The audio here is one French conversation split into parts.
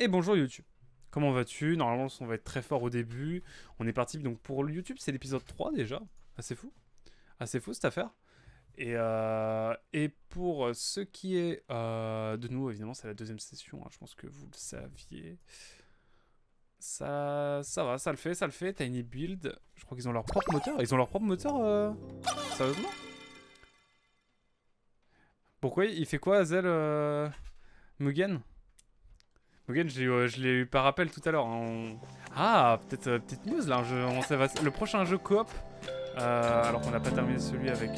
Et bonjour YouTube. Comment vas-tu? Normalement, le son va être très fort au début. On est parti donc pour le YouTube, c'est l'épisode 3 déjà. Assez fou. Assez fou cette affaire. Et pour ce qui est de nous, évidemment, c'est la deuxième session. Hein, je pense que vous le saviez. Ça va, ça le fait, ça le fait. Tiny Build. Je crois qu'ils ont leur propre moteur. Ils ont leur propre moteur sérieusement? Pourquoi? Il fait quoi, Azel Mugen? Mugen, je l'ai eu par appel tout à l'heure. Hein. Ah, peut-être petite news là. Le prochain jeu coop. Alors qu'on n'a pas terminé celui avec.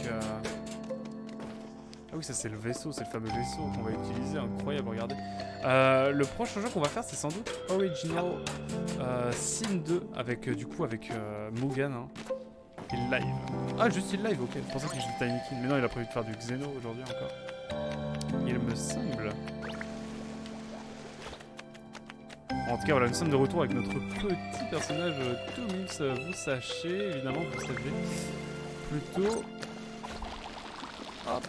Ah oui, ça c'est le vaisseau, c'est le fameux vaisseau qu'on va utiliser. Incroyable, regardez. Le prochain jeu qu'on va faire, c'est sans doute Original Sin 2 avec du coup avec Mugen. Hein. Il live. Ah, juste il live, ok. Je pensais qu'il jouait Tiny King. Mais non, il a prévu de faire du Xeno aujourd'hui encore. Il me semble. En tout cas, voilà, nous sommes de retour avec notre petit personnage Tomix, vous sachez, évidemment, vous savez, plutôt... Hop.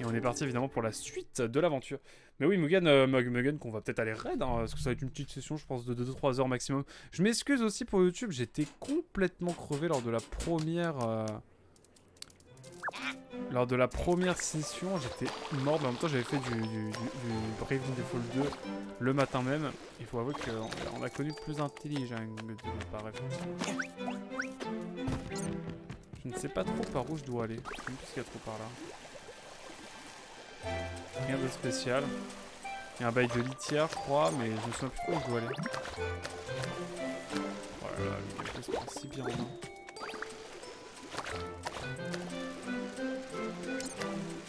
Et on est parti, évidemment, pour la suite de l'aventure. Mais oui, Mugen, qu'on va peut-être aller raid, hein, parce que ça va être une petite session, je pense, de 2-3 heures maximum. Je m'excuse aussi pour YouTube, j'étais complètement crevé lors de la première... Lors de la première session, j'étais mort, mais en même temps j'avais fait du Bravely Default 2 le matin même. Il faut avouer qu'on a connu plus intelligent de ma part. Je ne sais pas trop par où je dois aller. Je ne sais même plus ce qu'il y a trop par là. Rien de spécial. Il y a un bail de litière, je crois, mais je me souviens plus trop où je dois aller. Oh là là, le gameplay se passe si bien en main.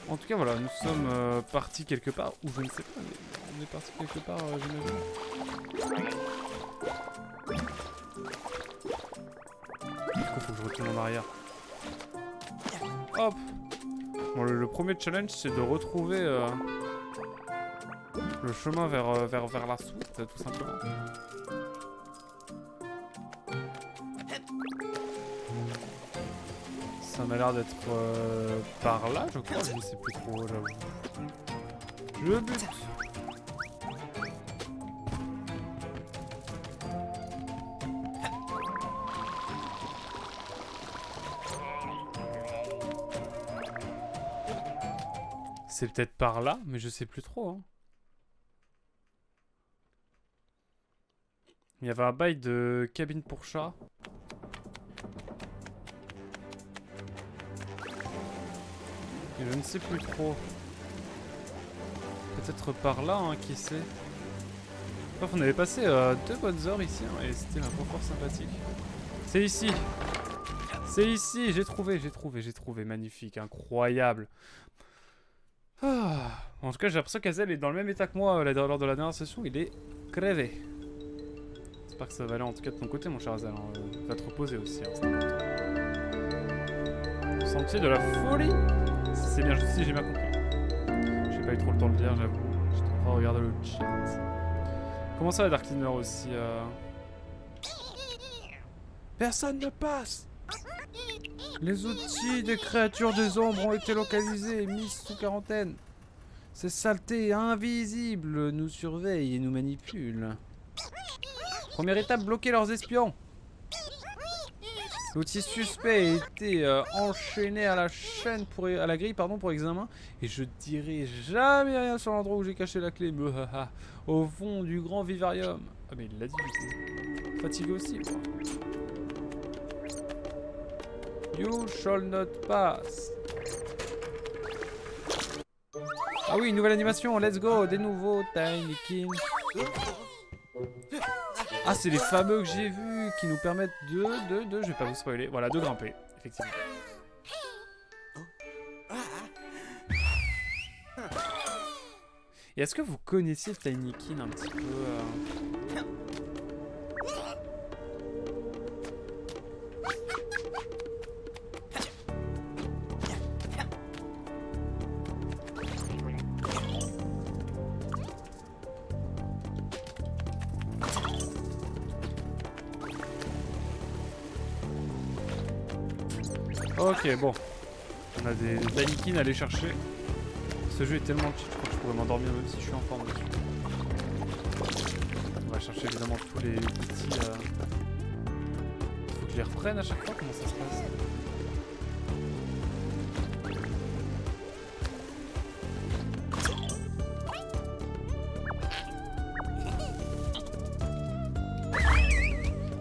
En tout cas, voilà, nous sommes partis quelque part, ou je ne sais pas, mais on est parti quelque part, j'imagine. Du coup, faut que je retourne en arrière. Hop! Bon, le premier challenge, c'est de retrouver le chemin vers la suite, tout simplement. Ça m'a l'air d'être par là, je crois. Je ne sais plus trop, j'avoue. Je bute. C'est peut-être par là, mais je sais plus trop. Hein. Il y avait un bail de cabine pour chat. Et je ne sais plus trop. Peut-être par là, hein, qui sait. Bref, on avait passé 2 bonnes heures ici, hein, et c'était fort sympathique. C'est ici. C'est ici, j'ai trouvé. Magnifique, incroyable. Ah. En tout cas, j'ai l'impression qu'Azel est dans le même état que moi lors de la dernière session. Il est crevé. J'espère que ça va aller en tout cas de ton côté, mon cher Azel. Hein. Va te reposer aussi, hein, c'est important. Sentier de la folie. C'est bien, si j'ai bien compris. J'ai pas eu trop le temps de lire, j'avoue. J'étais en train de regarder le chat. Comment ça, la Dark Cleaner aussi Personne ne passe. Les outils des créatures des ombres ont été localisés et mis sous quarantaine. Ces saletés invisibles nous surveillent et nous manipulent. Première étape, bloquer leurs espions. L'outil suspect a été enchaîné à la chaîne à la grille pour examen. Et je dirai jamais rien sur l'endroit où j'ai caché la clé. Au fond du grand vivarium. Ah mais il l'a dit du coup. Fatigué aussi quoi. You shall not pass. Ah oui, nouvelle animation, let's go. Des nouveaux Tiny King. Ah, c'est les fameux que j'ai vus qui nous permettent je vais pas vous spoiler, voilà, de grimper, effectivement. Et est-ce que vous connaissiez Tiny King un petit peu Ok, bon. On a des Tiny King à aller chercher. Ce jeu est tellement cheat, je crois que je pourrais m'endormir même si je suis en forme dessus. On va chercher évidemment tous les petits... Faut que je les reprenne à chaque fois, comment ça se passe?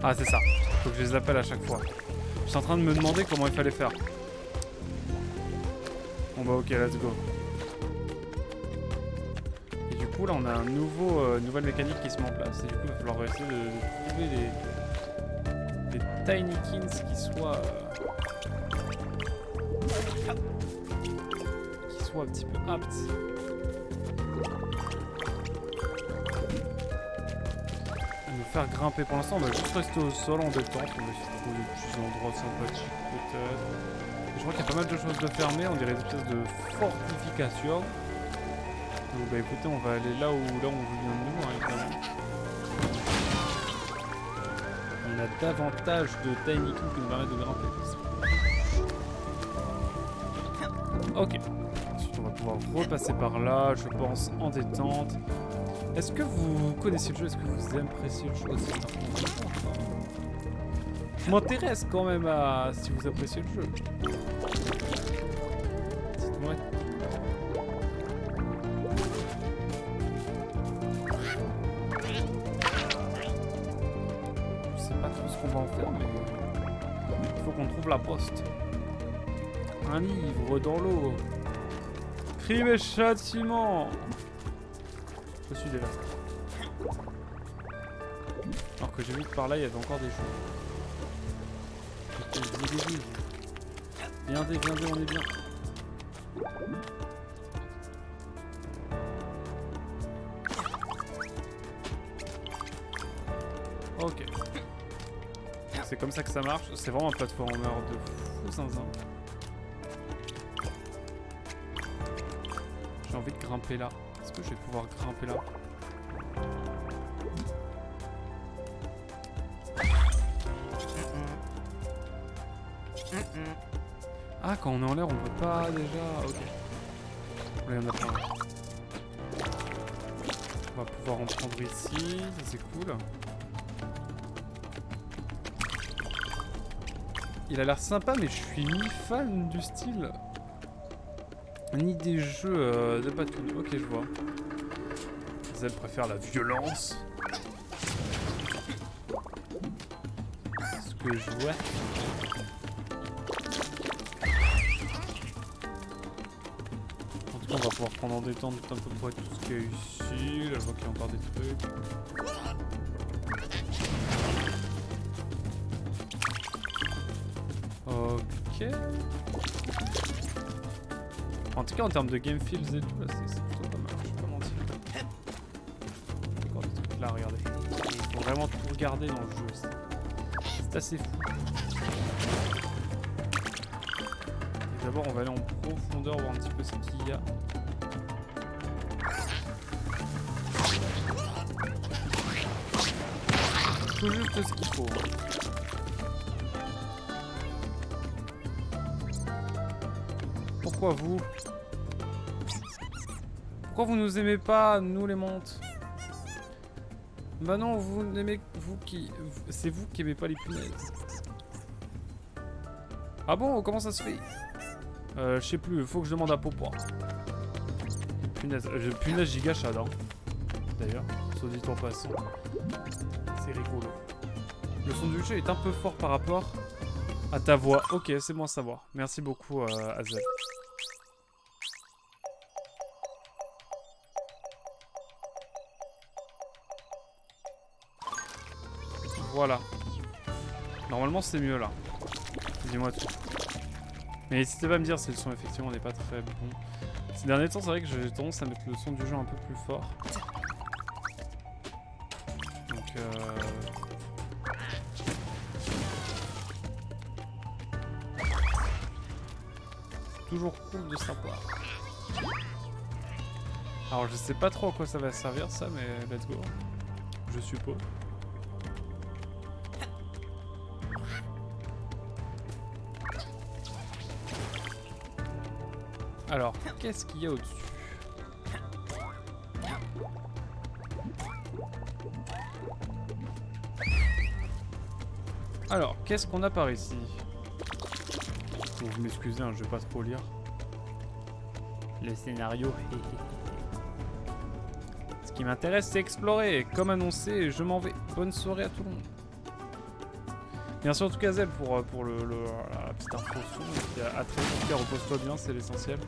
Ah c'est ça, faut que je les appelle à chaque fois. Je suis en train de me demander comment il fallait faire. Bon bah ok, let's go. Et du coup là on a un nouvelle mécanique qui se met en place. Et du coup il va falloir essayer de trouver les Tinykins qui soient un petit peu aptes. Faire grimper. Pour l'instant on va juste rester au sol en détente, on va essayer de trouver des petits endroits sympathiques peut-être. Je crois qu'il y a pas mal de choses de fermer, on dirait des espèces de fortifications. Donc bah écoutez, on va aller là où on veut bien de nous, hein, évidemment. On a davantage de tiny cubes qui nous permettent de grimper. Ok. Ensuite on va pouvoir repasser par là, je pense, en détente. Est-ce que vous connaissez le jeu? Est-ce que vous appréciez le jeu aussi? Je m'intéresse quand même à si vous appréciez le jeu. Dites-moi. Je sais pas trop ce qu'on va en faire, mais il faut qu'on trouve la poste. Un livre dans l'eau. Crime et châtiment. Je suis déjà. Alors que j'ai vu que par là il y avait encore des choses. Viendez, on est bien. Ok. C'est comme ça que ça marche. C'est vraiment un platformer de fou zinzin. J'ai envie de grimper là. Est-ce que je vais pouvoir grimper là? Ah, quand on est en l'air, on peut pas déjà... Ok. Là, il y en a plein. On va pouvoir en prendre ici. Ça, c'est cool. Il a l'air sympa, mais je suis ni fan du style, ni des jeux de Patoon. Ok, je vois. Zell préfère la violence. Ce que je vois. En tout cas, on va pouvoir prendre en détente un peu près tout ce qu'il y a ici. Là, je vois qu'il y a encore des trucs. Ok. En tout cas, en termes de game feels et tout, là, c'est plutôt pas mal. Je vais pas mentir. Il y a encore des trucs là, regardez. Il faut vraiment tout regarder dans le jeu. C'est assez fou. D'abord, on va aller en profondeur voir un petit peu ce qu'il y a. Tout juste ce qu'il faut. Pourquoi vous? Pourquoi vous nous aimez pas, nous les montes? Bah non, vous n'aimez... C'est vous qui aimez pas les punaises. Ah bon, comment ça se fait? Je sais plus, faut que je demande à Popo. Punaise, punaise giga chad, hein. D'ailleurs, soit dit en passant. C'est rigolo. Le son du jeu est un peu fort par rapport à ta voix. Ok, c'est bon à savoir. Merci beaucoup, Azel. Voilà. Normalement, c'est mieux là. Dis-moi tout. Mais n'hésitez pas à me dire si le son effectivement n'est pas très bon. Ces derniers temps, c'est vrai que j'ai tendance à mettre le son du jeu un peu plus fort. Donc toujours cool de savoir. Alors je sais pas trop à quoi ça va servir ça, mais let's go. Je suppose. Alors, qu'est-ce qu'il y a au-dessus? Alors, qu'est-ce qu'on a par ici? Bon, vous m'excusez, hein, je vais pas trop lire. Le scénario. Ce qui m'intéresse, c'est explorer. Comme annoncé, je m'en vais. Bonne soirée à tout le monde. Merci en tout cas, Zeb, pour la petite info son. Et puis à très vite. En tout cas, repose-toi bien, c'est l'essentiel.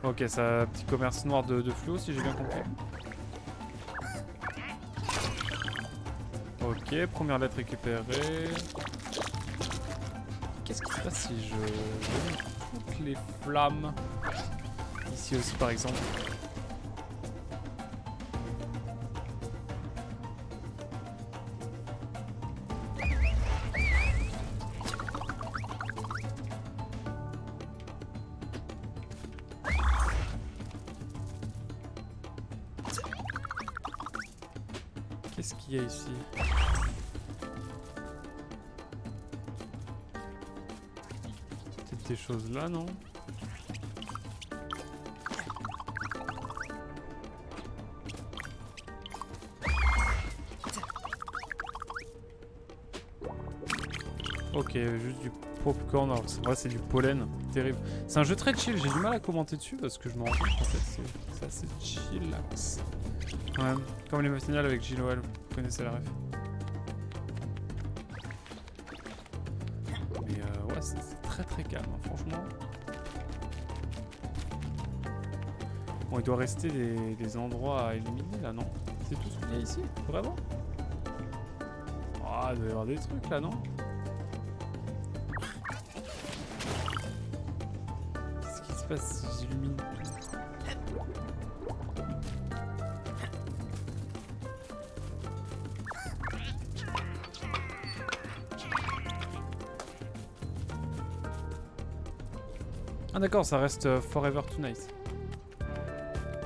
Ok, c'est un petit commerce noir de fluo, si j'ai bien compris. Ok, première lettre récupérée. Qu'est-ce qui se passe si je donne toutes les flammes? Ici aussi, par exemple. Qu'est-ce qu'il y a ici? Peut-être des choses là, non? Ok, juste du popcorn. Alors, c'est vrai, c'est du pollen. Terrible. C'est un jeu très chill. J'ai du mal à commenter dessus parce que je me rends compte qu'en fait, c'est assez chillax. Ouais, comme les matinales avec Gilles-Noël, vous connaissez la ref. Mais ouais, c'est très très calme, hein, franchement. Bon, il doit rester des endroits à éliminer là, non? C'est tout ce qu'il y a ici? Vraiment? Ah, il doit y avoir des trucs là, non? Qu'est-ce qui se passe si j'illumine tout? Ah d'accord, ça reste Forever Tonight.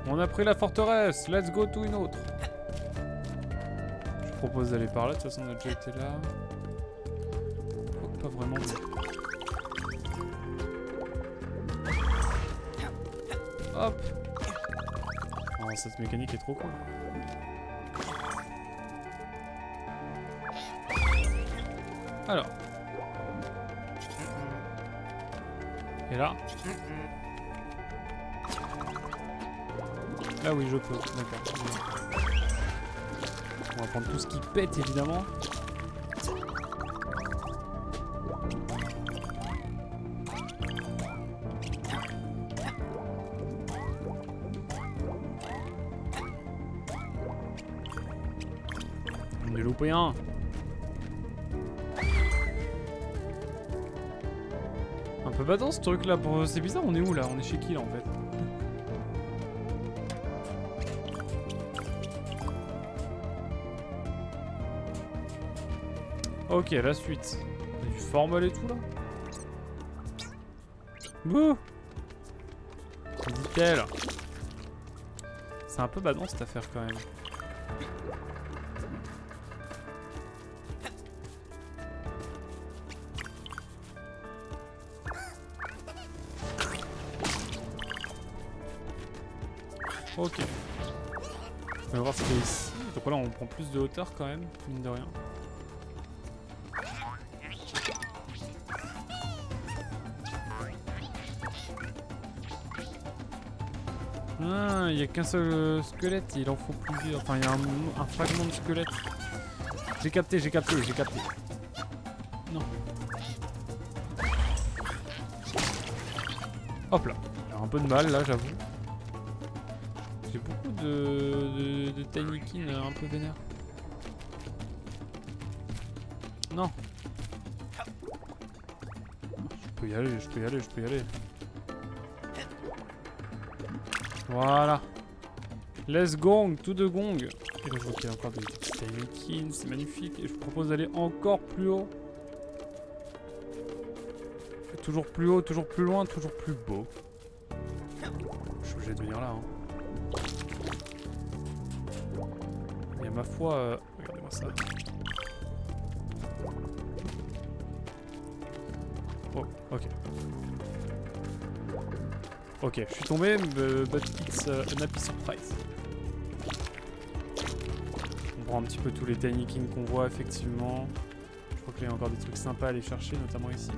On a pris la forteresse, let's go to une autre. Je propose d'aller par là, de toute façon on a déjà été là. Pas vraiment. Hop. Oh, cette mécanique est trop cool. Alors. Et là. Là oui je peux, d'accord. On va prendre tout ce qui pète évidemment. On est loupé un. Un peu badant ce truc là, c'est bizarre, on est où là? On est chez qui là en fait? Ok, la suite. Il y a du formol et tout là. Bouh! Dit-elle. C'est un peu badant cette affaire quand même. Ok. On va voir ce qu'il y a ici. Donc là on prend plus de hauteur quand même, mine de rien. Ah, il n'y a qu'un seul squelette, il en faut plusieurs. Enfin, il y a un fragment de squelette. J'ai capté, j'ai capté, j'ai capté. Non. Hop là. J'ai un peu de mal là, j'avoue. J'ai beaucoup de Tinykin un peu vénère. Non. Je peux y aller, je peux y aller, je peux y aller. Voilà. Let's gong, tout de gong. Et là je vois qu'il y a encore des Tinykin, c'est magnifique. Et je vous propose d'aller encore plus haut. Et toujours plus haut, toujours plus loin, toujours plus beau. Je suis obligé de venir là. Hein. Et ma foi, regardez-moi ça. Ok. Ok, je suis tombé, but it's an happy surprise. On prend un petit peu tous les Tiny King qu'on voit, effectivement. Je crois qu'il y a encore des trucs sympas à aller chercher, notamment ici.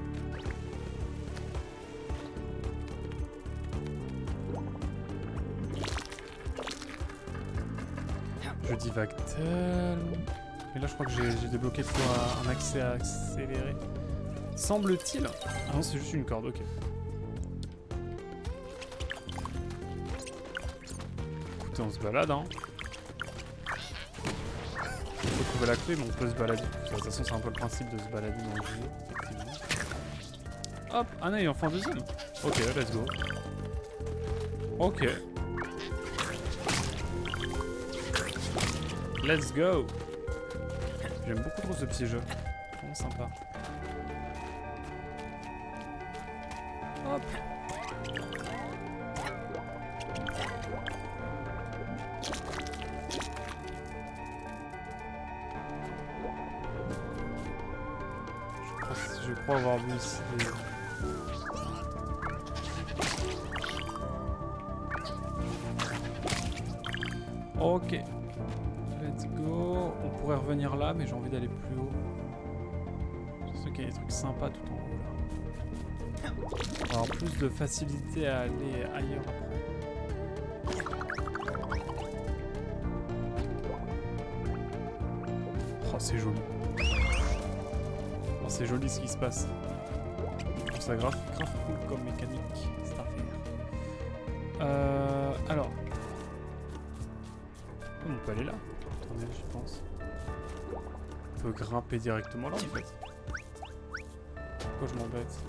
Je divague tellement. Et là, je crois que j'ai débloqué un accès accéléré. Semble-t-il. Ah non, c'est juste une corde, ok. Écoutez, on se balade, hein. Il faut trouver la clé, mais on peut se balader. De toute façon, c'est un peu le principe de se balader dans le jeu, effectivement. Hop, un œil, enfin deuxième. Ok, let's go. Ok. Let's go. J'aime beaucoup trop ce petit jeu. Vraiment sympa. Hop. Je crois avoir vu ici des... Ok. Let's go. On pourrait revenir là, mais j'ai envie d'aller plus haut. Je sais qu'il y a des trucs sympas tout en haut là. On va avoir plus de facilité à aller ailleurs après. Oh, c'est joli. Oh, c'est joli ce qui se passe. Je trouve ça grave cool comme mécanique, cette affaire. Alors. On peut aller là. Attendez, j'y pense. On peut grimper directement là en fait. Pourquoi je m'embête?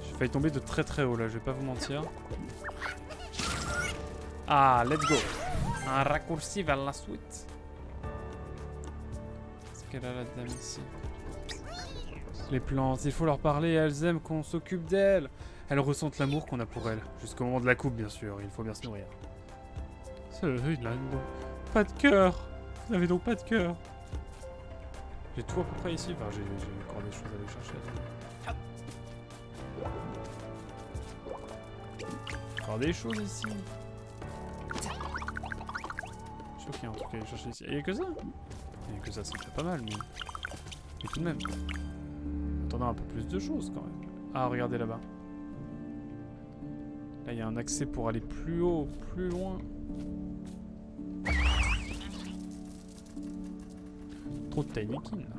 J'ai failli tomber de très haut là, je vais pas vous mentir. Ah, let's go. Un raccourci vers la suite. Qu'est-ce qu'elle a la dame ici? Les plantes, il faut leur parler, elles aiment qu'on s'occupe d'elles. Elles ressentent l'amour qu'on a pour elles. Jusqu'au moment de la coupe, bien sûr, il faut bien se nourrir. Celui-là, pas de cœur. Vous n'avez donc pas de cœur. J'ai tout à peu près ici, enfin j'ai encore des choses à aller chercher. Encore des choses ici. Je suis sûr qu'il y a un truc à aller chercher ici. Il n'y a que ça. Il n'y a que ça, c'est déjà pas mal, mais tout de même. Attendons un peu plus de choses quand même. Ah, regardez là-bas. Là, il y a un accès pour aller plus haut, plus loin. Trop de Tiny King là.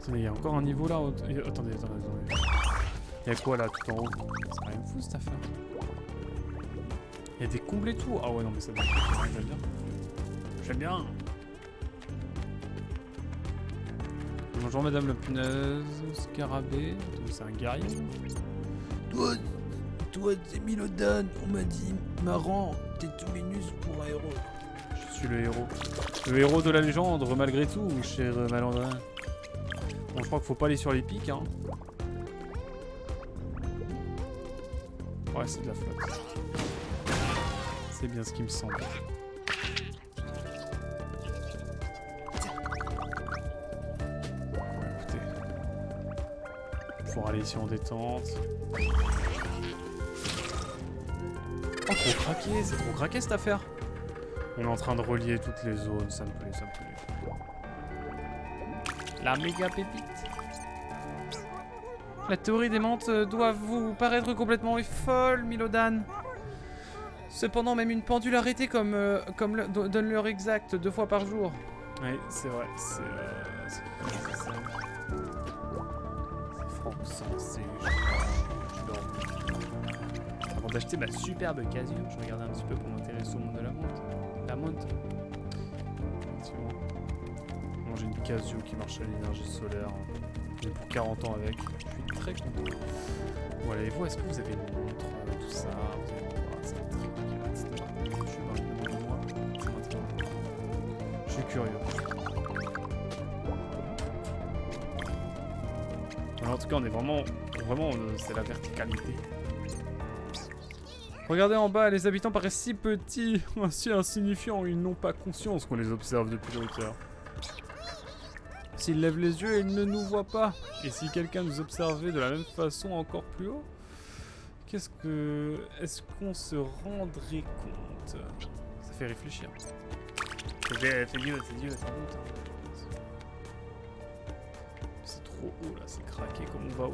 Il y a encore un niveau là. Attendez. Il y a quoi là tout en haut? C'est quand même fou cette affaire. Il y a des combles et tout. Ah ouais, non, mais ça doit être... J'aime bien. J'aime bien. Bonjour madame la punaise, scarabée. C'est un guerrier. Toi, c'est Milodan. On m'a dit, marrant, t'es tout minus pour un héros. Je suis le héros. Le héros de la légende, malgré tout, cher malandrin. Bon, je crois qu'il faut pas aller sur les pics, hein. Ouais, c'est de la flotte. C'est bien ce qui me semble. Ouais, écoutez. Pour aller ici en détente. Oh, trop craqué, c'est trop craqué cette affaire. On est en train de relier toutes les zones, ça me plaît, ça me plaît. La méga pépite. La théorie des menthes doit vous paraître complètement folle, Milodan. Cependant, même une pendule arrêtée comme donne l'heure exacte 2 fois par jour. Oui, c'est vrai. C'est franc sensé. Avant d'acheter ma superbe Casio, je regardais un petit peu pour m'intéresser au monde de la montre. La montre. Effectivement. J'ai une Casio qui marche à l'énergie solaire. J'ai pour 40 ans avec. Je suis très content. Voilà, et vous, est-ce que vous avez une montre, tout ça? Vous avez c'est un truc, etc. Je suis dans le moi. curieux. Alors, en tout cas, on est vraiment, c'est la verticalité. Regardez en bas, les habitants paraissent si petits, si insignifiants, ils n'ont pas conscience qu'on les observe depuis la hauteur. S'ils lèvent les yeux, ils ne nous voient pas. Et si quelqu'un nous observait de la même façon encore plus haut, est-ce qu'on se rendrait compte? Ça fait réfléchir. C'est Dieu, sans doute. C'est trop haut là, c'est craqué comme on va haut.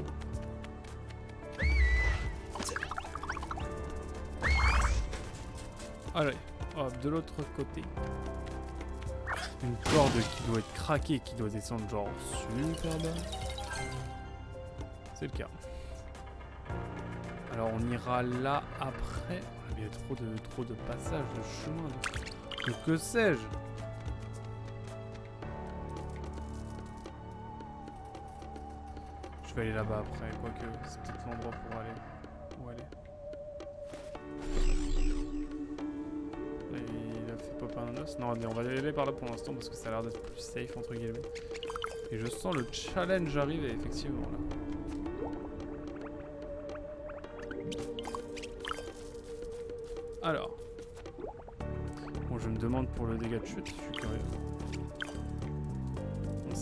Allez, hop, de l'autre côté. Une corde qui doit être craquée, qui doit descendre genre super bas. C'est le cas. Alors on ira là après. Il y a trop de passages, de chemins, de que sais-je. Je vais aller là-bas après, quoique c'est peut-être l'endroit pour aller. Où aller? Il a fait pop un os. Non, on va aller par là pour l'instant parce que ça a l'air d'être plus safe entre guillemets. Et je sens le challenge arriver effectivement là. Alors. Bon, je me demande pour le dégât de chute, je suis curieux. Bon,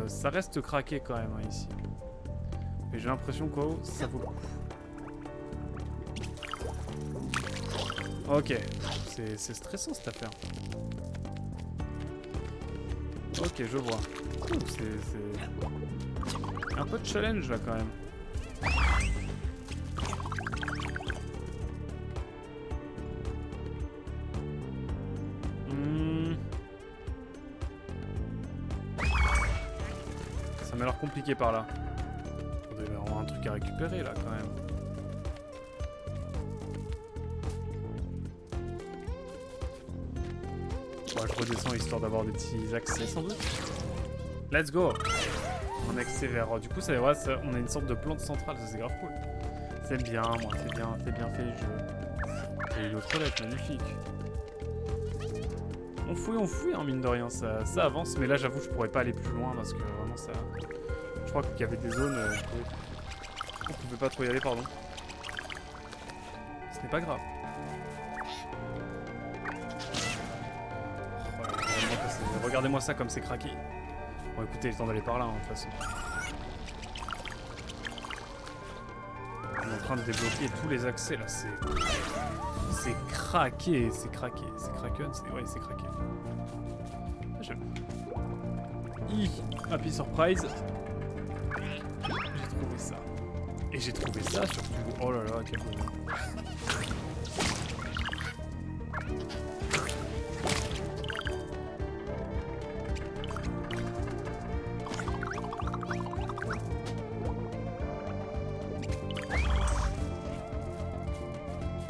ça reste craqué quand même hein, ici. Mais j'ai l'impression qu'au haut, ça vaut le coup. Ok, c'est stressant cette affaire. Ok, je vois. C'est un peu de challenge là quand même. Ça m'a l'air compliqué par là. On devait avoir un truc à récupérer là quand même. Ouais, je redescends histoire d'avoir des petits accès sans doute. Let's go! Un accès vers. Du coup, ça, ouais, on a une sorte de plante centrale, ça c'est grave cool. C'est bien, moi, c'est bien fait le jeu. Et l'autre lettre, magnifique. On fouille, hein, mine de rien, ça avance, mais là j'avoue je pourrais pas aller plus loin parce que vraiment ça. Je crois qu'il y avait des zones on pouvait pas trop y aller, pardon. Ce n'est pas grave. Regardez-moi ça comme c'est craqué. Bon écoutez, il est temps d'aller par là, hein, de toute façon. On est en train de débloquer tous les accès là, c'est craqué, c'est kraken, ouais c'est craqué. J'aime. Happy surprise. J'ai trouvé ça. Et j'ai trouvé ça surtout. Oh là là, quel bonheur.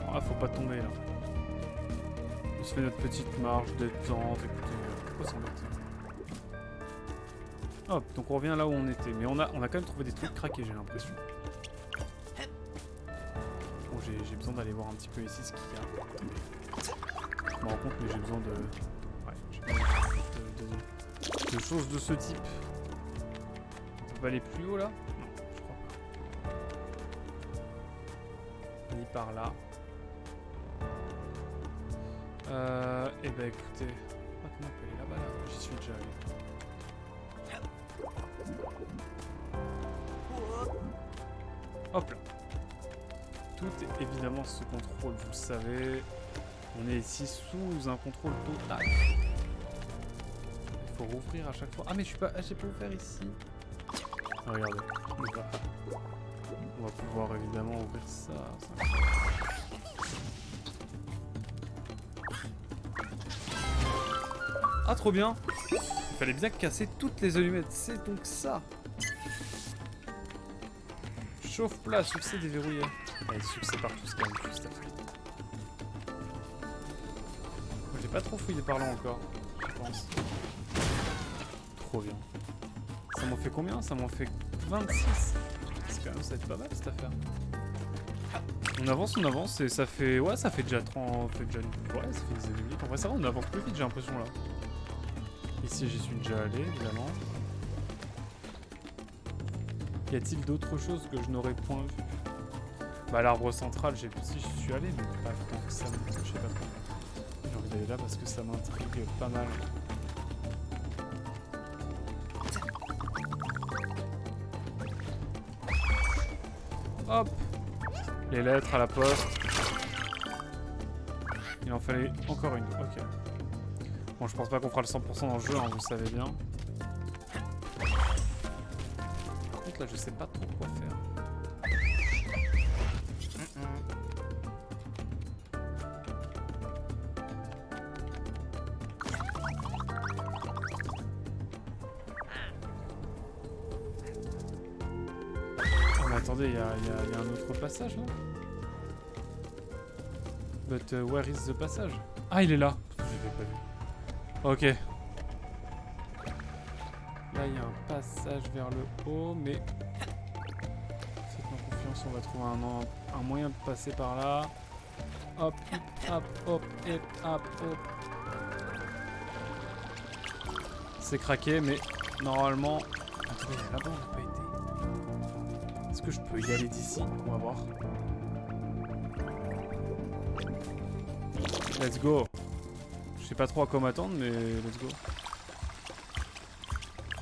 Ah, faut pas tomber là. On se fait notre petite marche détente. Écoutez, pourquoi s'embêter? Hop, donc on revient là où on était. Mais on a quand même trouvé des trucs craqués, j'ai l'impression. Bon, j'ai besoin d'aller voir un petit peu ici ce qu'il y a. Je me rends compte, mais j'ai besoin de... Ouais, j'ai besoin de choses de ce type. On peut pas aller plus haut là? Non, je crois pas. Ni par là. Eh ben écoutez... Ah, comment on peut aller là-bas là? J'y suis déjà allé. Hop là. Tout est évidemment sous contrôle, vous le savez. On est ici sous un contrôle total. Il faut rouvrir à chaque fois. Ah mais je suis pas... Ah, j'ai pas ouvert ici. Ah, regardez. On va pouvoir évidemment ouvrir ça. Ah trop bien. Il fallait bien casser toutes les allumettes. C'est donc ça. Chauffe-plat, succès déverrouillé. Ouais, succès partout, c'est quand même plus cette affaire. J'ai pas trop fouillé par là encore, je pense. Trop bien. Ça m'en fait combien? Ça m'en fait 26. C'est quand même, ça va être pas mal cette affaire. On avance et ça fait... Ouais, ça fait déjà 30... Ouais, ça fait des minutes. En vrai, ça va, on avance plus vite, j'ai l'impression là. Ici, j'y suis déjà allé, évidemment. Y a-t-il d'autres choses que je n'aurais point vu? Bah, l'arbre central, si, j'y suis allé, mais pas tant que ça, je sais pas trop. J'ai envie d'aller là parce que ça m'intrigue pas mal. Hop! Les lettres à la poste. Il en fallait encore une. Ok. Bon, je pense pas qu'on fera le 100% dans le jeu, hein, vous le savez bien. Par contre, là, je sais pas trop quoi faire. Oh, mais attendez, il y a un autre passage, non? But where is the passage? Ah, il est là. Je l'avais pas vu. Ok. Là, il y a un passage vers le haut, mais... Faites-moi confiance, on va trouver un moyen de passer par là. Hop, hop, hop, hop, hop, hop. C'est craqué, mais normalement... Attendez, là-bas, on n'a pas été. Est-ce que je peux y aller d'ici? On va voir. Let's go. Je sais pas trop à quoi m'attendre, mais let's go.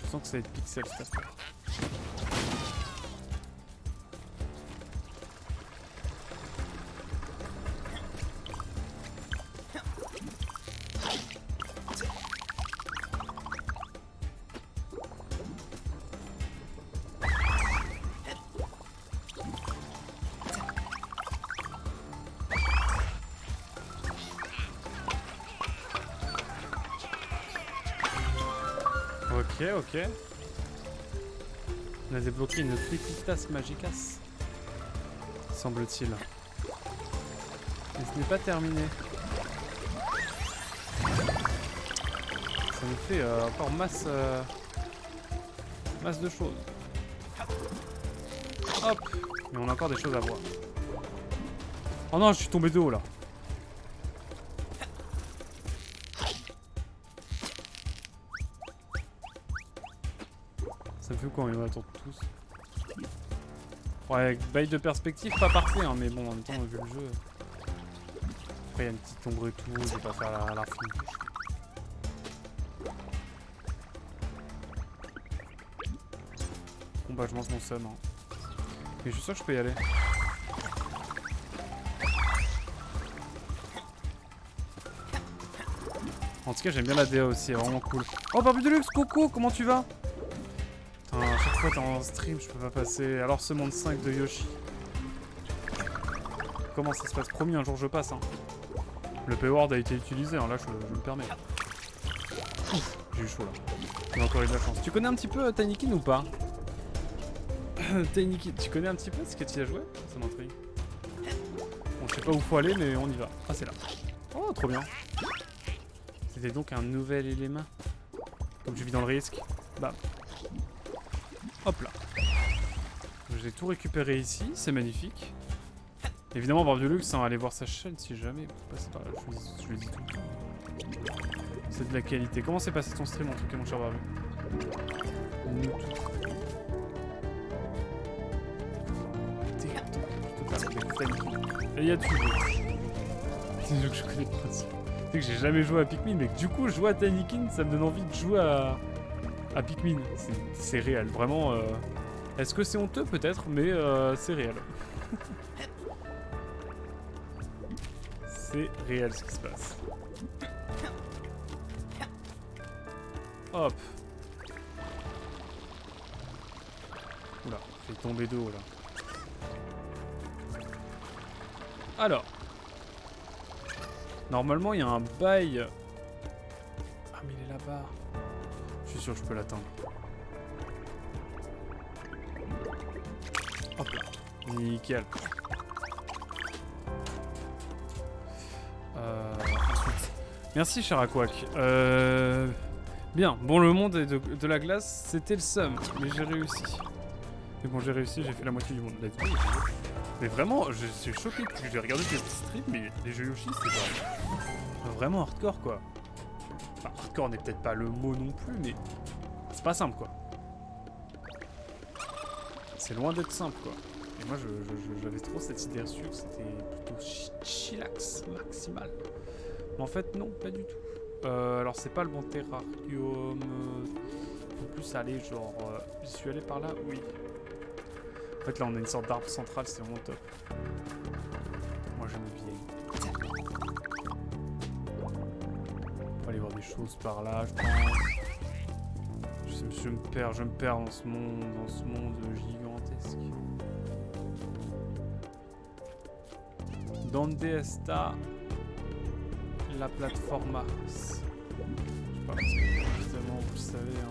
Je sens que ça va être pixel cette affaire. Ok, ok. On a débloqué une Frititas Magicas, semble-t-il. Mais ce n'est pas terminé. Ça nous fait encore masse de choses. Hop. Mais on a encore des choses à voir. Oh non, je suis tombé de haut là. Ça me fait quoi, on va attendre tous. Ouais, avec bail de perspective, pas parfait, hein, mais bon, en même temps, vu le jeu. Après, il y a une petite ombre et tout, je vais pas faire la fine. Bon, bah, je mange mon seum. Hein. Mais je suis sûr que je peux y aller. En tout cas, j'aime bien la DA aussi, elle est vraiment cool. Oh, Barbu Deluxe, coucou, comment tu vas? À chaque fois t'es en stream, je peux pas passer. Alors ce monde 5 de Yoshi. Comment ça se passe? Promis, un jour je passe. Hein. Le payword a été utilisé, hein, là je me permets. Ouf, j'ai eu chaud là. J'ai encore eu de la chance. Tu connais un petit peu Tinykin ou pas? Tinykin, tu connais un petit peu ce que tu as joué? Ça m'intrigue. Bon, je sais pas où faut aller, mais on y va. Ah, c'est là. Oh, trop bien. C'était donc un nouvel élément. Comme je vis dans le risque. Bam. Hop là. J'ai tout récupéré ici, c'est magnifique. Évidemment, Barbe de Luxe, hein, allez voir sa chaîne si jamais vous passez par là, je le dis tout le temps. C'est de la qualité. Comment s'est passé ton stream en tout cas, mon cher Barbu? Et il y a tout. C'est un jeu que je connais pas. C'est que j'ai jamais joué à Pikmin, mais que du coup, jouer à Tinykin, ça me donne envie de jouer à Pikmin. C'est réel, vraiment. Est-ce que c'est honteux peut-être, mais c'est réel. C'est réel ce qui se passe. Hop. Oula, fait tomber d'eau là. Alors. Normalement, il y a un bail. Ah, mais il est là-bas. Je suis sûr que je peux l'atteindre. Hop là. Nickel. Ensuite. Merci, cher Aquac. Bien. Bon, le monde est de la glace, c'était le seum. Mais j'ai réussi. Mais bon, j'ai réussi, j'ai fait la moitié du monde. Let's go. Mais vraiment, je suis choqué parce que j'ai regardé tes streams, mais les jeux Yoshi, c'est vraiment hardcore quoi. Enfin, hardcore n'est peut-être pas le mot non plus, mais c'est pas simple, quoi. C'est loin d'être simple, quoi. Et moi, j'avais trop cette idée reçue que c'était plutôt chillax maximal. Mais en fait, non, pas du tout. Alors, c'est pas le bon terrarium. Faut plus aller, genre... J'y suis allé par là? Oui. En fait, là, on a une sorte d'arbre central, c'est vraiment top. Moi, j'aime bien. On va aller voir des choses par là, je pense. Je me perds dans ce monde gigantesque. Donde está la plataforma? Je sais pas, évidemment, vous le savez, hein.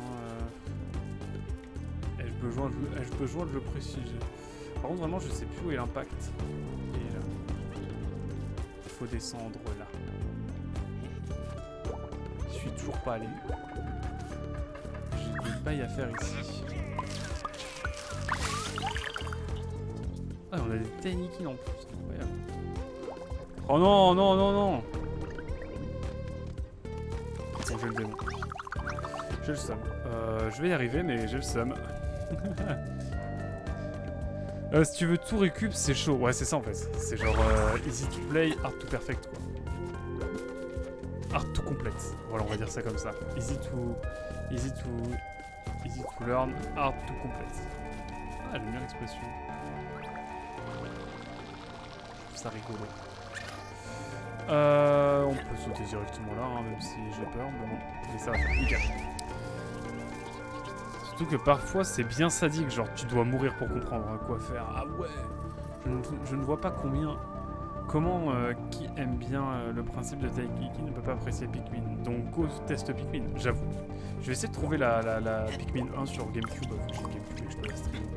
Ai-je besoin de le préciser? Par contre, vraiment, je sais plus où est l'impact. Et là. Il faut descendre là. Je suis toujours pas allé. J'ai des bails à faire ici. Ah, on a des tiny kills en plus, c'est incroyable. Oh non, non, non, non! Bon, j'ai le démon. J'ai le seum. Je vais y arriver, mais j'ai le seum. Si tu veux tout récup, c'est chaud. Ouais, c'est ça en fait. C'est genre easy to play, hard to perfect, quoi. Hard to complete. Voilà, on va dire ça comme ça. Easy to learn, hard to complete. Ah, j'aime bien l'expression. Je trouve ça rigolo. On peut sauter directement là, hein, même si j'ai peur, mais bon. Mais ça va faire nickel. Surtout que parfois c'est bien sadique, genre tu dois mourir pour comprendre hein, quoi faire. Ah ouais. Je ne vois pas comment qui aime bien le principe de Taiki ne peut pas apprécier Pikmin. Donc go test Pikmin, j'avoue. Je vais essayer de trouver la Pikmin 1 sur Gamecube. J'ai Gamecube et que je peux la streamer.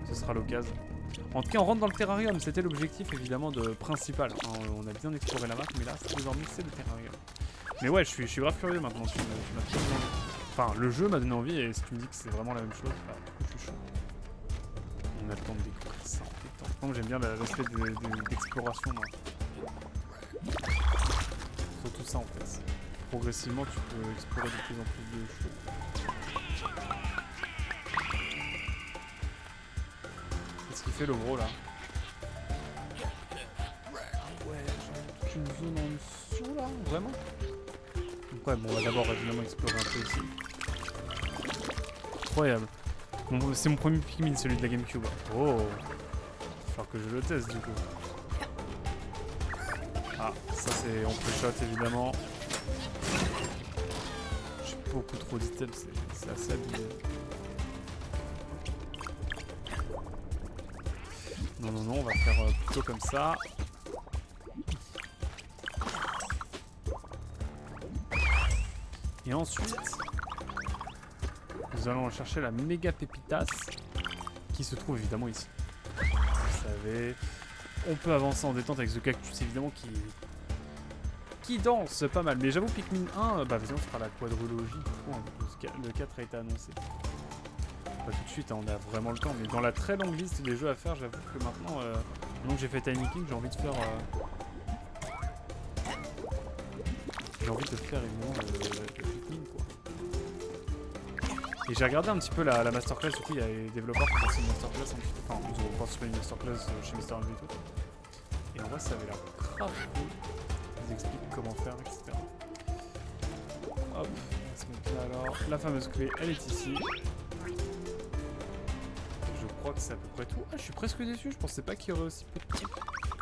Ce sera l'occasion. En tout cas, on rentre dans le terrarium. C'était l'objectif évidemment principal. Hein, on a bien exploré la map, mais là, désormais, c'est le terrarium. Mais ouais, je suis grave curieux maintenant. Tu m'as trop donné envie. Enfin, le jeu m'a donné envie et si tu me dis que c'est vraiment la même chose, bah, du coup, je suis chaud. On a le temps de découvrir ça en fait. Tant que j'aime bien l'aspect d'exploration. Surtout ça en fait. Progressivement, tu peux explorer de plus en plus de choses. Qu'est-ce qu'il fait le gros là? Ouais, j'ai une zone en dessous là, vraiment? Donc ouais, bon, on va d'abord évidemment explorer un peu ici. Incroyable. Bon, c'est mon premier Pikmin, celui de la Gamecube. Oh, il va falloir que je le teste du coup. Ah, ça c'est on peut shot évidemment. J'ai beaucoup trop d'items, c'est assez abusé. Non, non, non, on va faire plutôt comme ça. Et ensuite, nous allons chercher la méga pépitas qui se trouve évidemment ici. Vous savez, on peut avancer en détente avec ce cactus évidemment qui danse pas mal. Mais j'avoue Pikmin 1, bah évidemment ce sera la quadrologie. Le 4 a été annoncé. Pas tout de suite, hein, on a vraiment le temps. Mais dans la très longue liste des jeux à faire, j'avoue que maintenant, maintenant que j'ai fait Tiny King, j'ai envie de faire... J'ai envie de faire évidemment le Pikmin quoi. Et j'ai regardé un petit peu la masterclass, du coup il y a les développeurs qui ont passé une masterclass, un petit peu, enfin ils ont participé à une masterclass chez Mister Andrew et tout. Et en vrai ça avait l'air grave cool. Ils expliquent comment faire, etc. Hop, on va se mettre là alors. La fameuse clé, elle est ici. Je crois que c'est à peu près tout. Ah je suis presque déçu, je pensais pas qu'il y aurait aussi peu de trucs.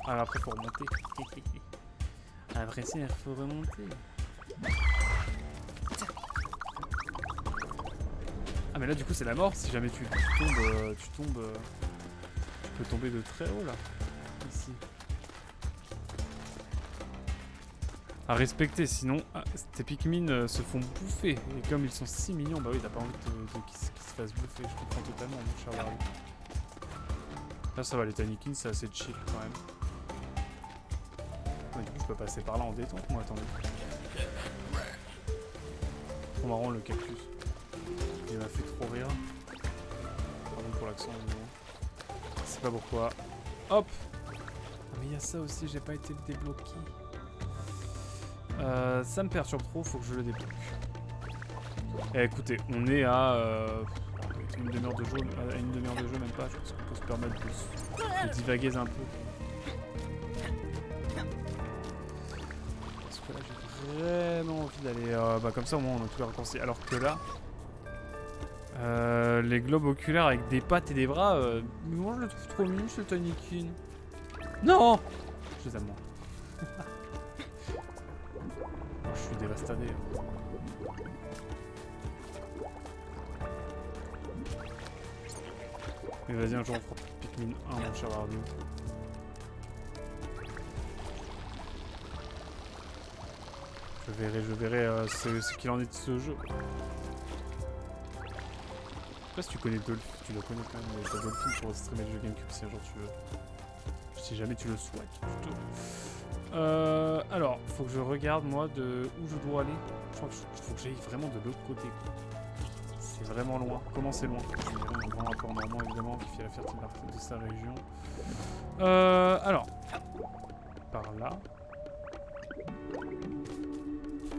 Ah mais après faut remonter. Après ça il faut remonter. Ah mais là du coup c'est la mort, si jamais tu tombes, tu peux tomber de très haut là, ici. À respecter, sinon tes Pikmin se font bouffer, et comme ils sont si mignons, bah oui t'as pas envie qu'ils se fassent bouffer, je comprends totalement mon cher Wario. Là ça va, les Tiny King c'est assez chill quand même. Ouais, du coup je peux passer par là en détente, moi attendez. Trop marrant le cactus. Il m'a fait trop rire. Pardon pour l'accent évidemment. Je sais pas pourquoi. Hop. Ah, mais il y a ça aussi, j'ai pas été le débloquer. Ça me perturbe trop, faut que je le débloque. Eh, écoutez, on est à une demi-heure de jeu, même pas. Je pense qu'on peut se permettre de divaguer un peu. Parce que là, j'ai vraiment envie d'aller... comme ça, au moins, on a tous les raccourcis. Alors que là... les globes oculaires avec des pattes et des bras, moi je le trouve trop mignon ce Tinykin. Non, je les aime moins. Oh, je suis dévasté. Mais vas-y, un jour on fera Pikmin 1, mon cher Arnaud. Je verrai ce qu'il en est de ce jeu. Je sais pas si tu connais Dolphin, tu le connais quand même, mais t'as Dolphin pour streamer le jeu GameCube si un jour tu veux. Si jamais tu le souhaites, plutôt. Alors, faut que je regarde moi de où je dois aller. Je crois qu'il faut que j'aille vraiment de l'autre côté. C'est vraiment loin. Comment c'est loin? Je vais un grand rapport normand évidemment qui fait la fierté de sa région. Alors, par là.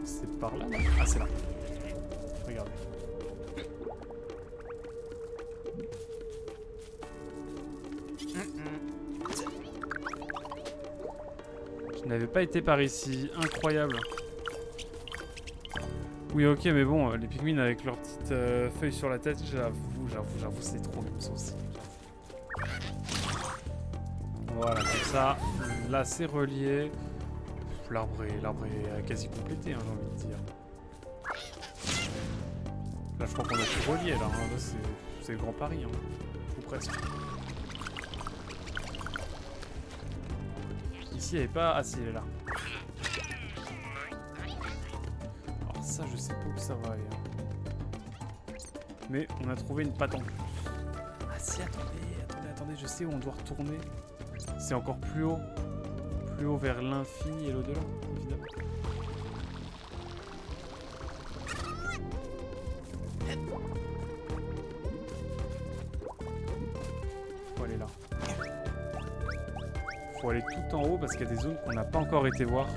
C'est par là, non? Ah, c'est là. Regardez. Je n'avais pas été par ici, incroyable. Oui, ok, mais bon, les Pikmin avec leurs petites feuilles sur la tête, j'avoue, c'est trop mignon ça aussi. Voilà, comme ça, là c'est relié. L'arbre est quasi complété, hein, j'ai envie de dire. Là, je crois qu'on a tout relié, là, hein. Là c'est le Grand Paris, hein. Ou presque. Ici, elle est pas... Ah si, elle est là. Alors ça, je sais pas où ça va aller. Hein. Mais on a trouvé une patte en plus. Ah si, attendez, je sais où on doit retourner. C'est encore plus haut. Plus haut vers l'infini et l'au-delà, évidemment. Faut aller là. Faut aller tout en haut parce qu'il y a des zones qu'on n'a pas encore été voir.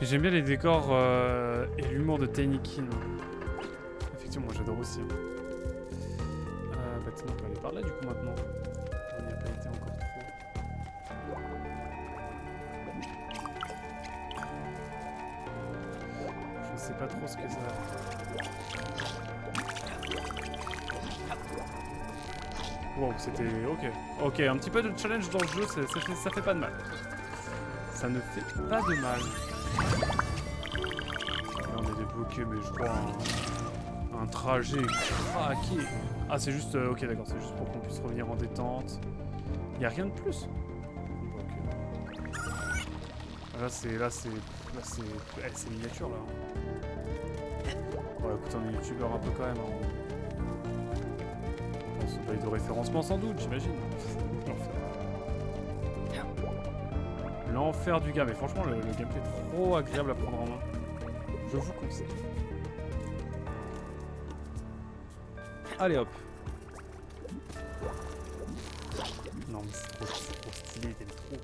Et j'aime bien les décors et l'humour de Tinykin. Effectivement, moi j'adore aussi. Bah tiens, on peut aller par là du coup maintenant. On n'y a pas été encore trop. Je sais pas trop ce que ça va. Wow, c'était... Ok, un petit peu de challenge dans le jeu, ça fait pas de mal. Ça ne fait pas de mal. Là, on est débloqué, mais je crois un trajet craqué. Ah, c'est juste... ok, d'accord, c'est juste pour qu'on puisse revenir en détente. Il n'y a rien de plus. Là, c'est miniature, là. Bon, écoute, on est youtubeur un peu quand même. Hein. C'est pas de référencement sans doute, j'imagine. L'enfer du gars, mais franchement le gameplay est trop agréable à prendre en main. Je vous conseille. Allez hop. Non mais c'est trop stylé, t'aimes trop.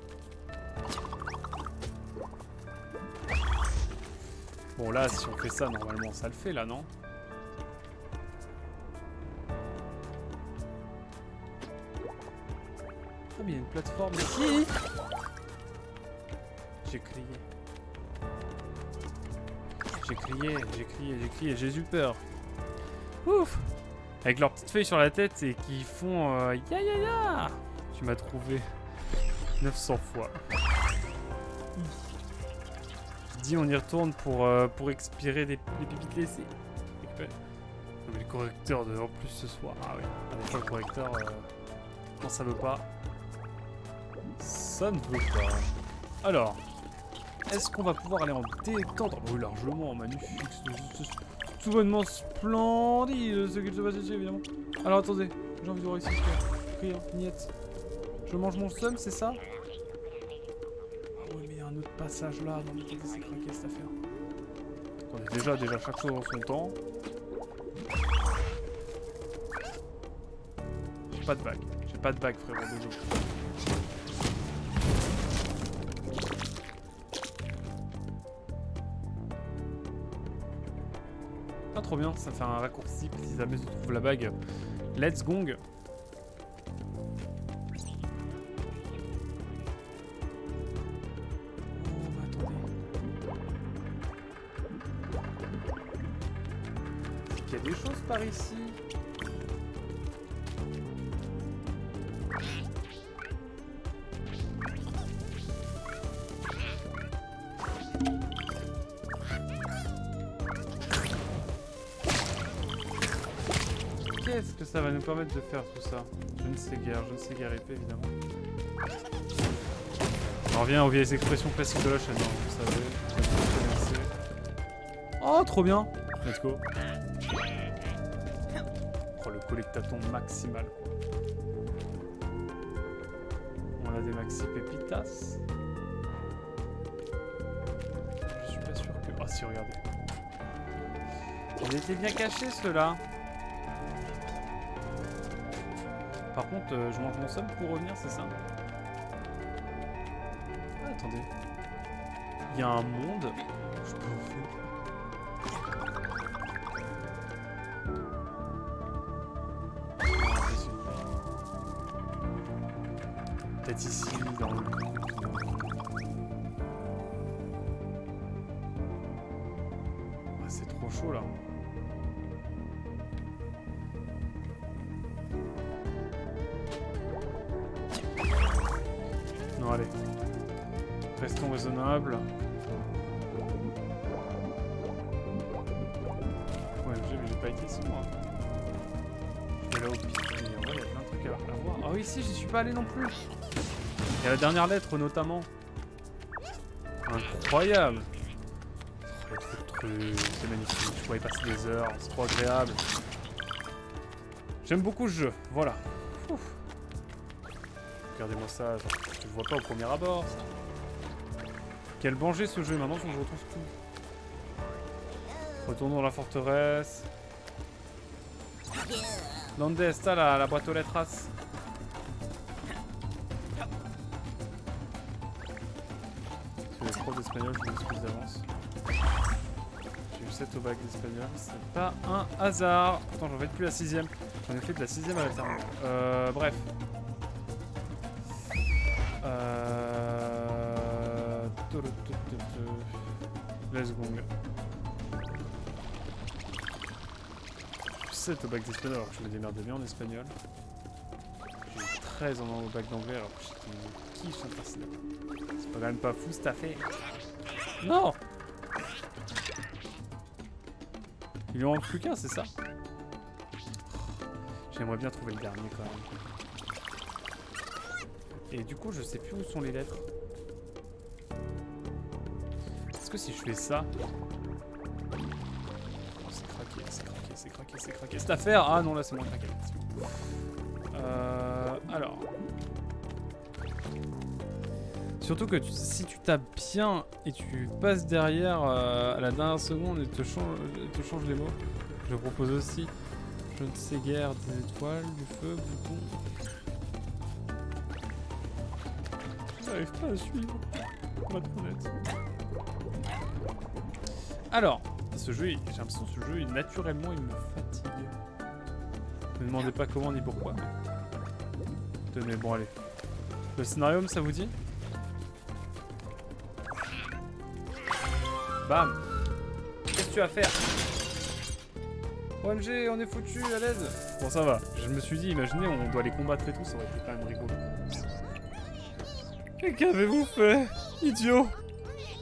Bon là si on fait ça normalement ça le fait là non? Ah mais il y a une plateforme ici. J'ai crié, j'ai eu peur. Ouf. Avec leurs petites feuilles sur la tête et qui font ya ya ya. Tu m'as trouvé 900 fois. Je dis on y retourne pour expirer les pépites laissées. Non, mais le correcteur en plus ce soir. Ah oui, des fois le correcteur quand ça veut pas. Ça ne veut pas. Alors, est-ce qu'on va pouvoir aller en détente? Oui, largement, magnifique. Tout bonnement splendide ce qu'il se passe ici, évidemment. Alors attendez, j'ai envie de voir ici ce qu'il y a. Rien, niette. Je mange mon seum, c'est ça? Ah oui, mais il y a un autre passage là. Non, mais c'est craqué cette affaire. Attendez, déjà, chaque chose en son temps. J'ai pas de bague, frérot, désolé. trop bien, ça fait un raccourci si jamais je trouve la bague. Let's gong. Oh, mais attendez. C'est qu'il y a des choses par ici. Qu'est-ce que ça va nous permettre de faire tout ça? Je ne sais guère épée évidemment. On revient aux vieilles expressions classiques de la chaîne, hein, vous savez. Vous connaissez. Oh, trop bien! Let's go! Oh, le collectaton maximal, quoi. On a des maxi pépitas. Je suis pas sûr que... Ah si, regardez. Il était bien caché, ceux-là. Par contre, je manque mon somme pour revenir, c'est ça? Ah, attendez. Il y a un monde. Je peux vous faire. Peut-être ici, dans le... Ah, c'est trop chaud, là. Non, allez. Restons raisonnables. Ouais, j'ai pas été ici, moi. Je vais là au pire. Et en vrai, il y a plein de trucs à voir. Ah oui, si, j'y suis pas allé non plus. Il y a la dernière lettre, notamment. Incroyable. Oh, le truc, c'est magnifique. Je pourrais y passer des heures. C'est trop agréable. J'aime beaucoup ce jeu. Voilà. Ouf. Regardez-moi ça, genre, je le vois pas au premier abord. Ça. Quel danger ce jeu, maintenant faut que je retrouve tout. Retournons dans la forteresse. Donde está la boîte aux lettres? Sur les profs d'espagnol, je m'excuse d'avance. J'ai eu 7 au bac d'espagnol, c'est pas un hasard. Pourtant j'en fais depuis la 6ème. J'en ai fait de la 6ème à la terminale. Bref. Let's go. 7 au bac d'espagnol alors que je me démerdais bien en espagnol. J'ai eu 13 au bac d'anglais alors que j'étais une quiche en personnel. C'est quand même pas fou cette affaire. Non! Il lui en manque plus qu'un, c'est ça? J'aimerais bien trouver le dernier quand même. Et du coup, je sais plus où sont les lettres. Est-ce que si je fais ça... Oh, c'est craqué, c'est craqué, c'est craqué, c'est craqué. Cette affaire... Ah non, là c'est moins craqué. Alors... Surtout que si tu tapes bien et tu passes derrière à la dernière seconde et te change les mots. Je propose aussi... Je ne sais guère des étoiles, du feu, bouton... J'arrive pas à suivre, pour être honnête. Alors, ce jeu, j'ai l'impression que ce jeu, naturellement, il me fatigue. Ne me demandez pas comment ni pourquoi, mais... Tenez, bon, allez. Le scénario, ça vous dit? Bam! Qu'est-ce que tu vas faire? OMG, on est foutu, à l'aise! Bon, ça va. Je me suis dit, imaginez, on doit les combattre et tout, ça aurait été quand même rigolo. Qu'avez-vous fait, idiot?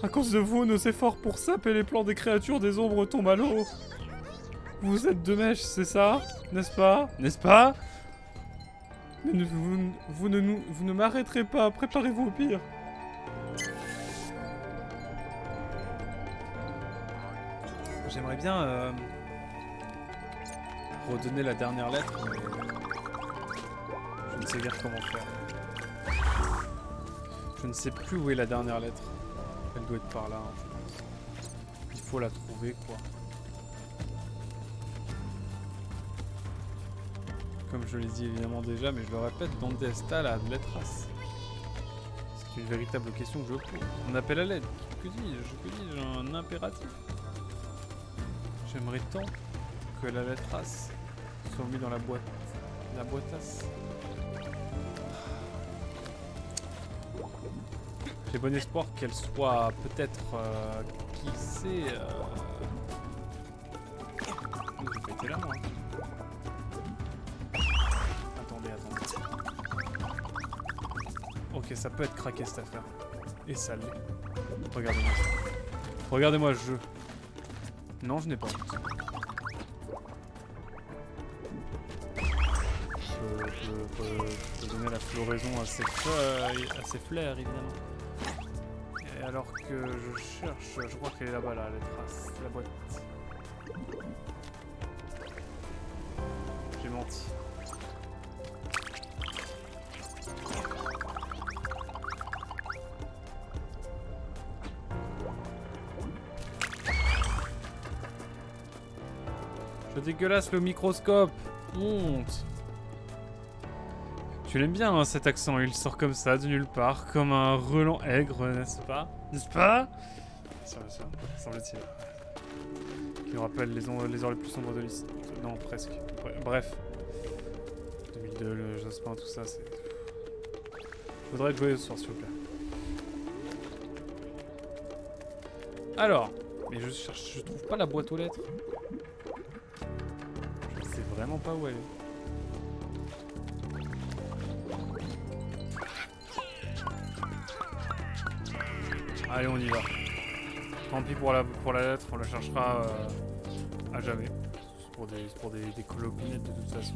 À cause de vous, nos efforts pour saper les plans des créatures des ombres tombent à l'eau. Vous êtes deux mèches, c'est ça? N'est-ce pas? N'est-ce pas? Mais vous ne m'arrêterez pas, préparez-vous au pire. J'aimerais bien redonner la dernière lettre, mais je ne sais guère comment faire. Je ne sais plus où est la dernière lettre. Elle doit être par là, hein, je pense. Il faut la trouver, quoi. Comme je l'ai dit évidemment déjà, mais je le répète, donde está la letras? C'est une véritable question que je pose. On appelle à l'aide. Que dis-je? Un impératif. J'aimerais tant que la lettrasse soit mise dans la boîte. La boîtasse. J'ai bon espoir qu'elle soit peut-être... qui sait... J'ai pété la main. Attendez. Ok, ça peut être craqué cette affaire. Et ça l'est. Regardez-moi ça. Regardez-moi ce jeu. Non, je n'ai pas honte. Je peux donner la floraison à ses feuilles, à ses fleurs, évidemment. Et alors que je cherche, je crois qu'elle est là-bas, là, les traces, la boîte. J'ai menti. Je dégueulasse le microscope. Honte. Tu l'aimes bien hein, cet accent, il sort comme ça de nulle part, comme un relent aigre, n'est-ce pas? N'est-ce pas? Ça, semble-t-il. Qui nous rappelle les heures les plus sombres de l'histoire. Non, presque. Bref. 2002, le Jospin, tout ça, c'est... Je voudrais être joyeux ce soir, s'il vous plaît. Alors, mais je cherche, je trouve pas la boîte aux lettres. Je sais vraiment pas où elle est. Allez, on y va. Tant pis pour la lettre, on la cherchera à jamais. C'est pour des colopinettes de toute façon.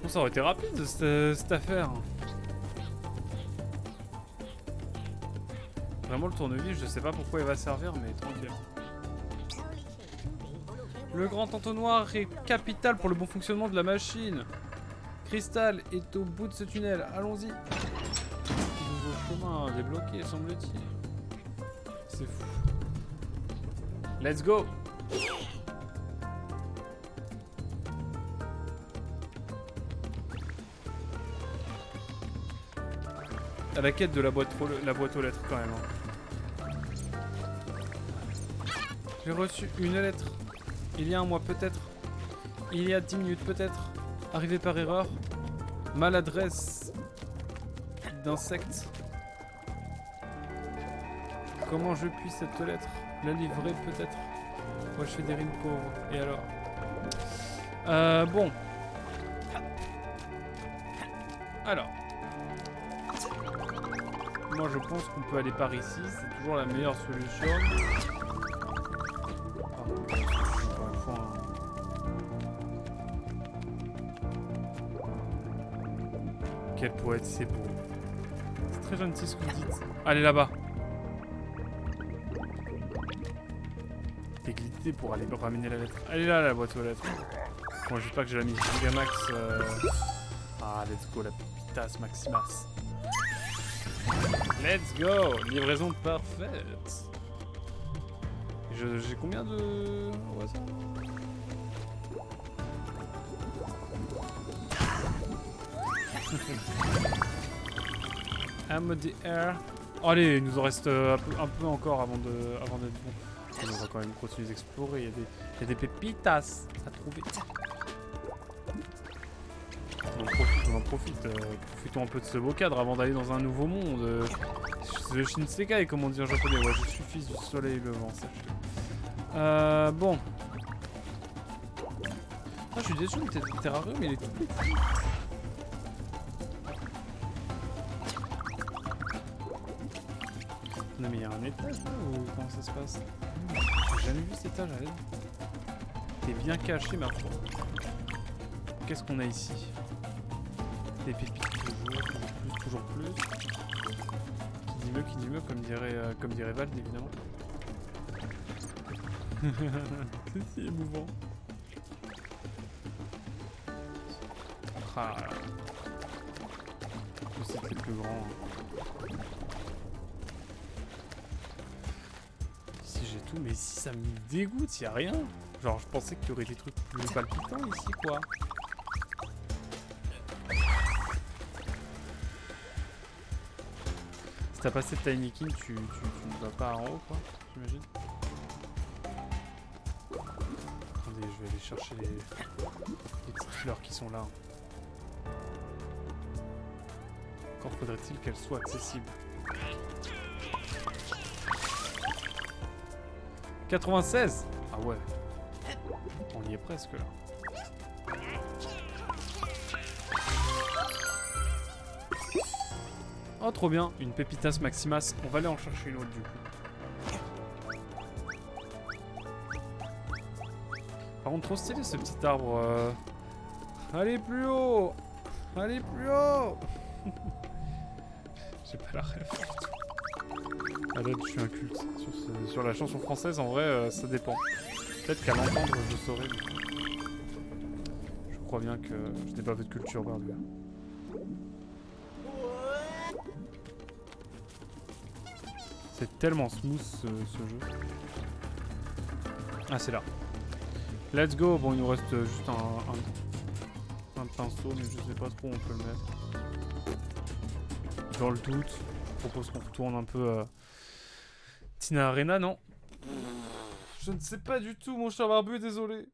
Bon, ça aurait été rapide cette affaire. Vraiment le tournevis, je sais pas pourquoi il va servir, mais tranquille. Le grand entonnoir est capital pour le bon fonctionnement de la machine. Cristal est au bout de ce tunnel, allons-y. Nouveau chemin débloqué, semble-t-il. C'est fou. Let's go. À la quête de la boîte aux lettres quand même. Hein. J'ai reçu une lettre. Il y a un mois peut-être. Il y a 10 minutes peut-être. Arrivé par erreur. Maladresse d'insectes. Comment je puis cette lettre la livrer peut-être. Moi je fais des rimes pauvres. Et alors bon. Alors. Moi je pense qu'on peut aller par ici. C'est toujours la meilleure solution. Encore une fois, hein. Quel poète, c'est beau. C'est très gentil ce que vous dites. Allez là-bas. Déglité pour aller ramener la lettre. Elle est là la boîte aux lettres. Bon, je dis pas que j'ai la mise Gigamax. Ah, let's go, la pitasse Maximas. Let's go. Livraison parfaite. J'ai combien de... au hasard ? I'm the air. Oh, allez, il nous en reste un peu encore avant d'être bon. On va quand même continuer d'explorer. Il y a des pépitas à trouver. On en profite. Profitons un peu de ce beau cadre avant d'aller dans un nouveau monde. Le Shinsekai, comme on dit en japonais. Ouais, je suis fils du soleil levant, sachez. Bon. Ah, je suis déçu, le terrarium, il est tout petit. Non mais il y a un étage là ou comment ça se passe? J'ai jamais vu cet étage à l'aide. T'es bien caché ma foi. Qu'est-ce qu'on a ici? Des pépites toujours plus. Qui dit mieux comme dirait Vald évidemment. C'est si émouvant. Ah là. C'était plus grand. Hein. Mais si ça me dégoûte, y a rien. Genre je pensais qu'il y aurait des trucs plus palpitants ici quoi. Si t'as passé de Tiny King, tu ne vas pas en haut quoi, j'imagine. Attendez, je vais aller chercher les petites fleurs qui sont là. Encore faudrait-il qu'elles soient accessibles. 96. Ah ouais. On y est presque là. Oh trop bien, une Pépitas Maximas. On va aller en chercher une autre du coup. Par contre trop stylé ce petit arbre. Allez plus haut. Allez plus haut. J'ai pas la rêve. Ah là, je suis inculte. Sur la chanson française, en vrai, ça dépend. Peut-être qu'à l'entendre, je saurais. Je crois bien que je n'ai pas fait de culture barbu. C'est tellement smooth ce jeu. Ah, c'est là. Let's go. Bon, il nous reste juste un pinceau, mais je sais pas trop où on peut le mettre. Dans le doute, je propose qu'on retourne un peu Tina Arena, non? Je ne sais pas du tout, mon cher barbu, désolé.